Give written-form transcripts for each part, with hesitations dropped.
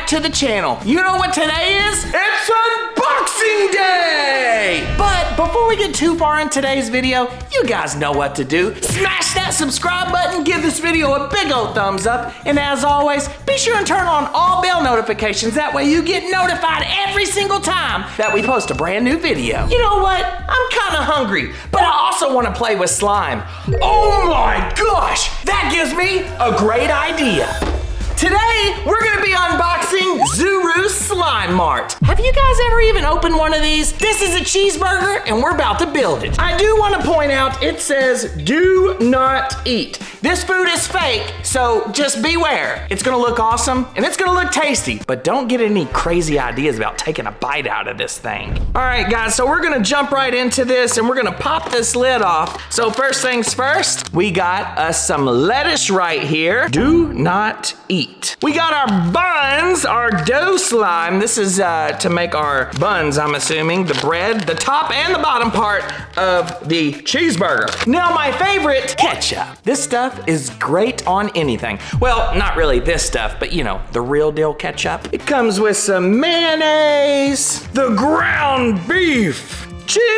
to the channel. You know what today is? It's unboxing day! But before we get too far in today's video, you guys know what to do. Smash that subscribe button, give this video a big old thumbs up, and as always, be sure and turn on all bell notifications. That way you get notified every single time that we post a brand new video. You know what? I'm kind of hungry, but I also want to play with slime. Oh my gosh! That gives me a great idea. Today, we're gonna be unboxing ZURU Slime Mart. Have you guys ever even opened one of these? This is a cheeseburger, and we're about to build it. I do wanna point out, it says, do not eat. This food is fake, so just beware. It's gonna look awesome, and it's gonna look tasty, but don't get any crazy ideas about taking a bite out of this thing. All right, guys, so we're gonna jump right into this, and we're gonna pop this lid off. So first things first, we got us some lettuce right here. Do not eat. We got our buns, our dough slime. This is to make our buns, I'm assuming. The bread, the top and the bottom part of the cheeseburger. Now my favorite, ketchup. This stuff is great on anything. Well, not really this stuff, but you know, the real deal ketchup. It comes with some mayonnaise, the ground beef, cheese.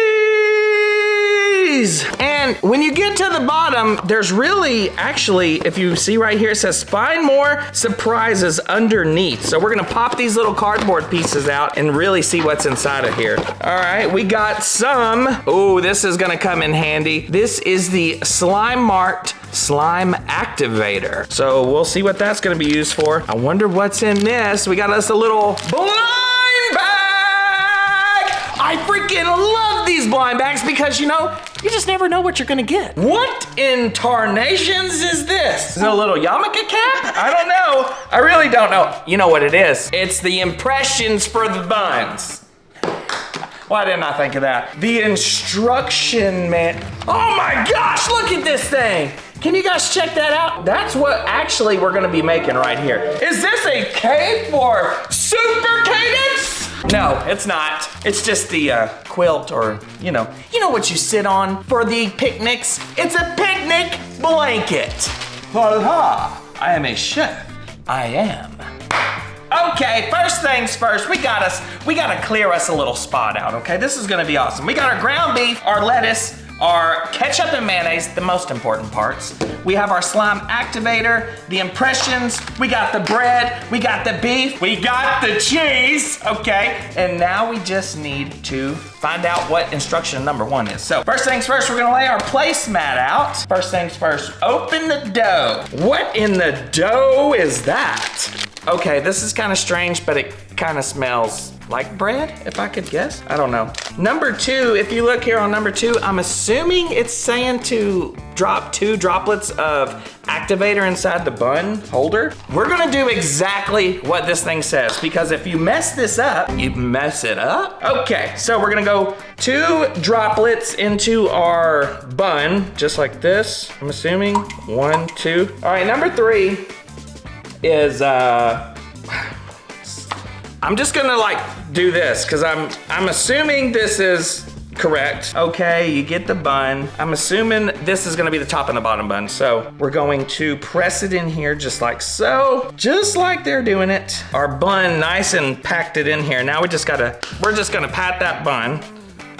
And when you get to the bottom, there's really, actually, if you see right here, it says find more surprises underneath. So we're gonna pop these little cardboard pieces out and really see what's inside of here. All right, we got some. Oh, this is gonna come in handy. This is the Slime Mart Slime Activator. So we'll see what that's gonna be used for. I wonder what's in this. We got us a little blind bag. I freaking love these blind bags because, you know, you just never know what you're gonna get. What in tarnations is this? Is it a little yarmulke cap? I don't know. I really don't know. You know what it is? It's the impressions for the buns. Why didn't I think of that? The instruction man. Oh my gosh, look at this thing. Can you guys check that out? That's what actually we're gonna be making right here. Is this a cake for super cadence? No, it's not. It's just the quilt, or you know what you sit on for the picnics. It's a picnic blanket. Ha! I am a chef. I am. Okay, first things first, we gotta clear us a little spot out, okay? This is gonna be awesome. We got our ground beef, our lettuce, our ketchup and mayonnaise, the most important parts. We have our slime activator, the impressions, we got the bread, we got the beef, we got the cheese, okay? And now we just need to find out what instruction number 1 is. So first things first, we're gonna lay our placemat out. First things first, open the dough. What in the dough is that? Okay, this is kind of strange, but it kind of smells like bread, if I could guess. I don't know. Number 2, if you look here on number 2, I'm assuming it's saying to drop 2 droplets of activator inside the bun holder. We're gonna do exactly what this thing says, because if you mess this up, you mess it up. Okay, so we're gonna go 2 droplets into our bun, just like this, I'm assuming. 1, 2. All right, number 3 is, I'm just gonna like do this because I'm assuming this is correct. Okay, you get the bun. I'm assuming this is gonna be the top and the bottom bun. So we're going to press it in here just like so, just like they're doing it. Our bun nice and packed it in here. Now we're just gonna pat that bun.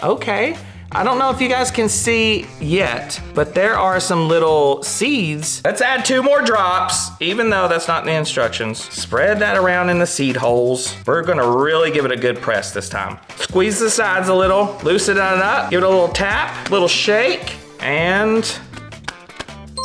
Okay. I don't know if you guys can see yet, but there are some little seeds. Let's add 2 more drops, even though that's not in the instructions. Spread that around in the seed holes. We're gonna really give it a good press this time. Squeeze the sides a little, loosen it up, give it a little tap, little shake, and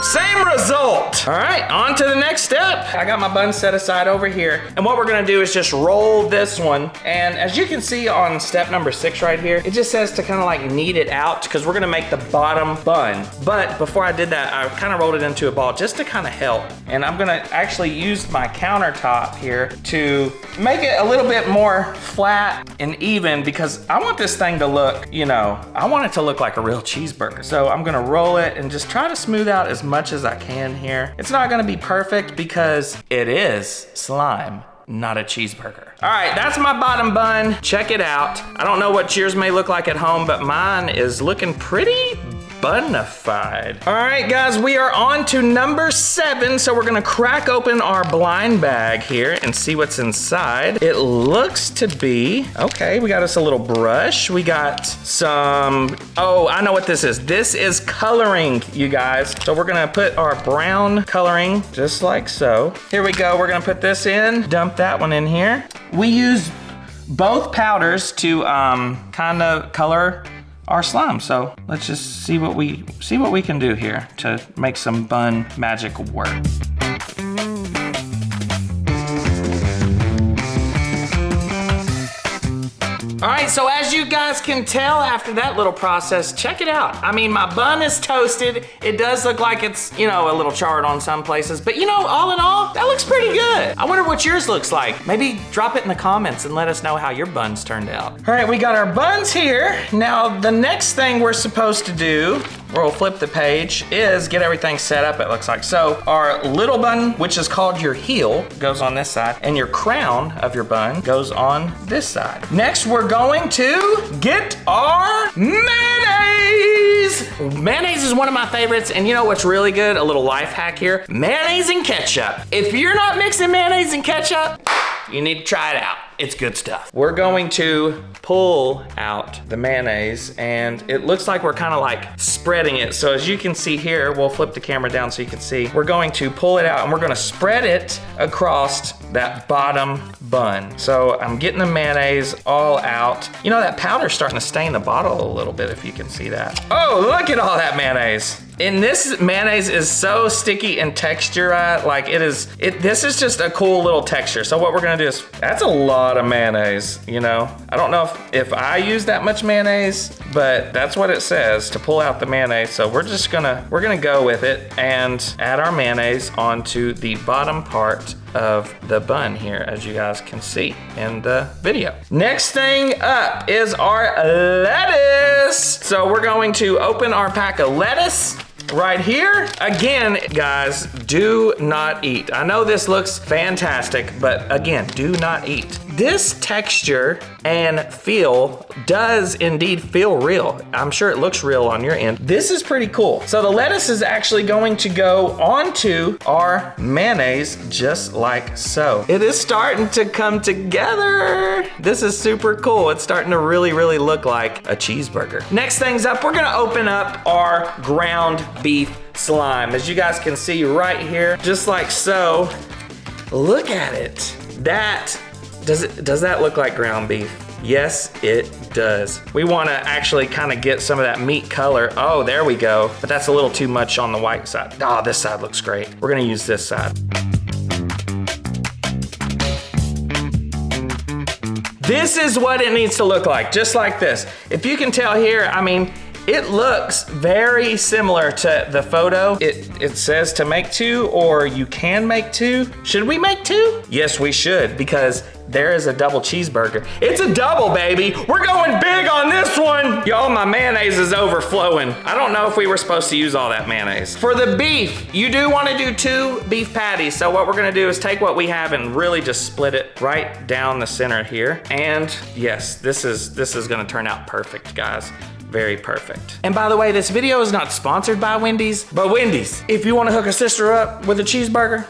same result. All right, on to the next step. I got my bun set aside over here. And what we're gonna do is just roll this one. And as you can see on step number 6 right here, it just says to kind of like knead it out because we're gonna make the bottom bun. But before I did that, I kind of rolled it into a ball just to kind of help. And I'm gonna actually use my countertop here to make it a little bit more flat and even because I want this thing to look, you know, I want it to look like a real cheeseburger. So I'm gonna roll it and just try to smooth out as much as I can here. It's not gonna be perfect because it is slime, not a cheeseburger. All right, that's my bottom bun. Check it out. I don't know what yours may look like at home, but mine is looking pretty bunified. All right, guys, we are on to number 7. So we're gonna crack open our blind bag here and see what's inside. It looks to be, okay, we got us a little brush. We got some, oh, I know what this is. This is coloring, you guys. So we're gonna put our brown coloring just like so. Here we go, we're gonna put this in, dump that one in here. We use both powders to kind of color our slime. So let's just see what we can do here to make some bun magic work. All right, so as you guys can tell after that little process, check it out. I mean, my bun is toasted. It does look like it's, you know, a little charred on some places, but you know, all in all, that looks pretty good. I wonder what yours looks like. Maybe drop it in the comments and let us know how your buns turned out. All right, we got our buns here. Now, the next thing we're supposed to do, we'll flip the page, is get everything set up, it looks like. So our little bun, which is called your heel, goes on this side, and your crown of your bun goes on this side. Next, we're going to get our mayonnaise. Mayonnaise is one of my favorites, and you know what's really good? A little life hack here, mayonnaise and ketchup. If you're not mixing mayonnaise and ketchup, you need to try it out. It's good stuff. We're going to pull out the mayonnaise, and it looks like we're kind of like spreading it. So as you can see here, we'll flip the camera down so you can see. We're going to pull it out and we're gonna spread it across that bottom bun. So I'm getting the mayonnaise all out. You know, that powder's starting to stain the bottle a little bit, if you can see that. Oh, look at all that mayonnaise. And this mayonnaise is so sticky and textured, like this is just a cool little texture. So what we're gonna do is, that's a lot of mayonnaise, you know? I don't know if I use that much mayonnaise, but that's what it says to pull out the mayonnaise. So we're gonna go with it and add our mayonnaise onto the bottom part of the bun here, as you guys can see in the video. Next thing up is our lettuce. So we're going to open our pack of lettuce right here. Again, guys, do not eat. I know this looks fantastic, but again, do not eat. This texture and feel does indeed feel real. I'm sure it looks real on your end. This is pretty cool. So the lettuce is actually going to go onto our mayonnaise just like so. It is starting to come together. This is super cool. It's starting to really, really look like a cheeseburger. Next thing's up, we're gonna open up our ground beef slime. As you guys can see right here, just like so. Look at it. Does that look like ground beef? Yes, it does. We wanna actually kind of get some of that meat color. Oh, there we go. But that's a little too much on the white side. Oh, this side looks great. We're gonna use this side. This is what it needs to look like, just like this. If you can tell here, I mean, it looks very similar to the photo. It says to make 2, or you can make 2. Should we make 2? Yes, we should, because there is a double cheeseburger. It's a double, baby. We're going big on this one. Y'all, my mayonnaise is overflowing. I don't know if we were supposed to use all that mayonnaise. For the beef, you do want to do 2 beef patties. So what we're gonna do is take what we have and really just split it right down the center here. And yes, this is gonna turn out perfect, guys. Very perfect. And by the way, this video is not sponsored by Wendy's, but Wendy's, if you want to hook a sister up with a cheeseburger,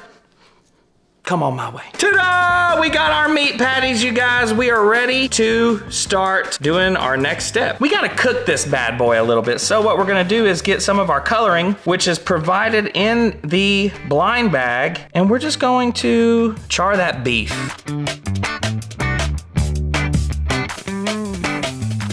come on my way. Ta-da! We got our meat patties, you guys. We are ready to start doing our next step. We gotta cook this bad boy a little bit. So what we're gonna do is get some of our coloring, which is provided in the blind bag, and we're just going to char that beef.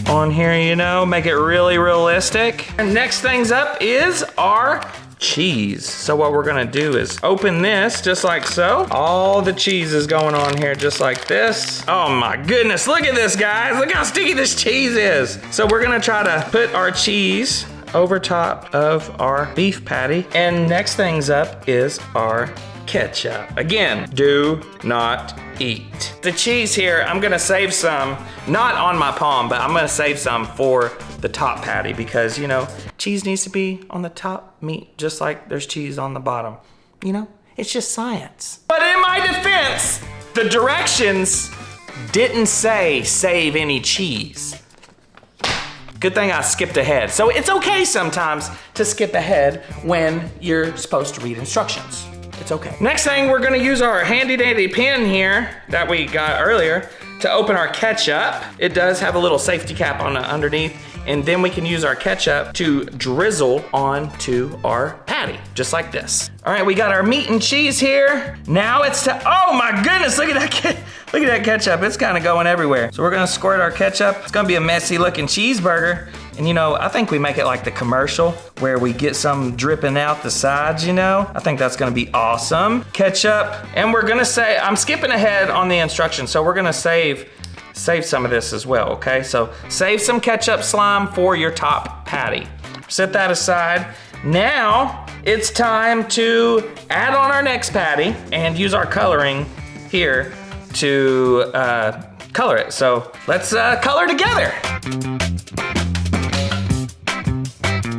On here, you know, make it really realistic. And next things up is our cheese. So what we're gonna do is open this just like so. All the cheese is going on here just like this. Oh my goodness, look at this, guys. Look how sticky this cheese is. So we're gonna try to put our cheese over top of our beef patty. And next things up is our ketchup. Again, do not eat. The cheese here, I'm gonna save some, not on my palm, but I'm gonna save some for the top patty because, you know, cheese needs to be on the top meat, just like there's cheese on the bottom. You know, it's just science. But in my defense, the directions didn't say save any cheese. Good thing I skipped ahead. So it's okay sometimes to skip ahead when you're supposed to read instructions. It's okay. Next thing, we're gonna use our handy dandy pen here that we got earlier to open our ketchup. It does have a little safety cap on the underneath, and then we can use our ketchup to drizzle onto our patty, just like this. All right, we got our meat and cheese here. Now it's oh my goodness, look at that ketchup. It's kind of going everywhere. So we're gonna squirt our ketchup. It's gonna be a messy looking cheeseburger. And you know, I think we make it like the commercial where we get some dripping out the sides, you know? I think that's gonna be awesome. Ketchup, and we're gonna say, I'm skipping ahead on the instructions, so we're gonna save some of this as well, okay? So save some ketchup slime for your top patty. Set that aside. Now, it's time to add on our next patty and use our coloring here to color it. So let's color together.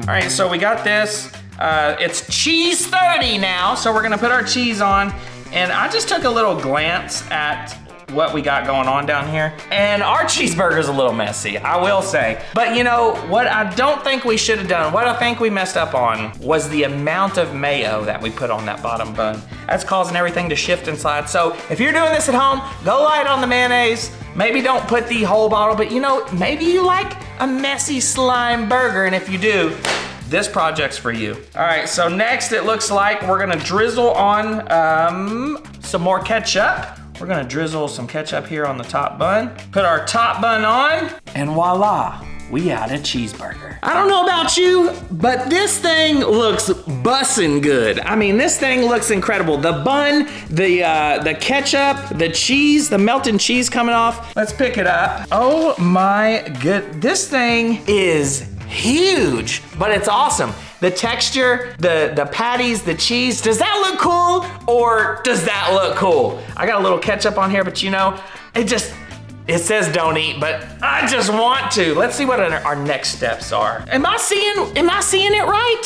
All right, so we got this. It's cheese 30 now, so we're gonna put our cheese on. And I just took a little glance at what we got going on down here. And our cheeseburger's a little messy, I will say. But you know, what I don't think we should have done, what I think we messed up on was the amount of mayo that we put on that bottom bun. That's causing everything to shift and slide. So if you're doing this at home, go light on the mayonnaise. Maybe don't put the whole bottle, but you know, maybe you like a messy slime burger, and if you do, this project's for you. All right, so next it looks like we're gonna drizzle on some more ketchup. We're gonna drizzle some ketchup here on the top bun. Put our top bun on, and voila, we got a cheeseburger. I don't know about you, but this thing looks bussin' good. I mean, this thing looks incredible. The bun, the ketchup, the cheese, the melted cheese coming off. Let's pick it up. Oh my good, this thing is huge, but it's awesome. The texture, the patties, the cheese, does that look cool or does that look cool? I got a little ketchup on here, but you know, it says don't eat, but I just want to. Let's see what our next steps are. Am I seeing it right?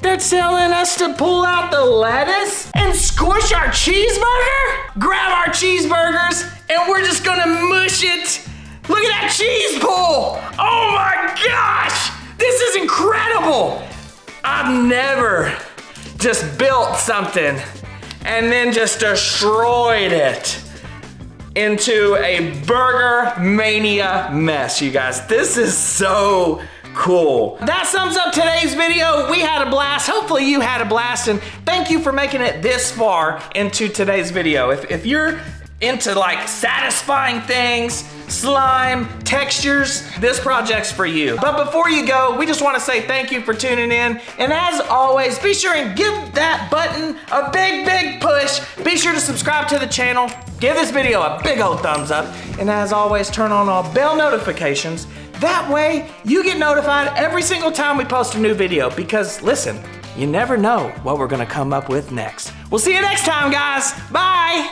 They're telling us to pull out the lettuce and squish our cheeseburger? Grab our cheeseburgers and we're just gonna mush it. Look at that cheese pull. Oh my gosh, this is incredible. I've never just built something and then just destroyed it into a burger mania mess, you guys. This is so cool. That sums up today's video. We had a blast. Hopefully you had a blast, and thank you for making it this far into today's video. If you're into like satisfying things, slime, textures, this project's for you. But before you go, we just want to say thank you for tuning in. And as always, be sure and give that button a big, big push. Be sure to subscribe to the channel. Give this video a big old thumbs up. And as always, turn on all bell notifications. That way, you get notified every single time we post a new video. Because listen, you never know what we're gonna come up with next. We'll see you next time, guys. Bye.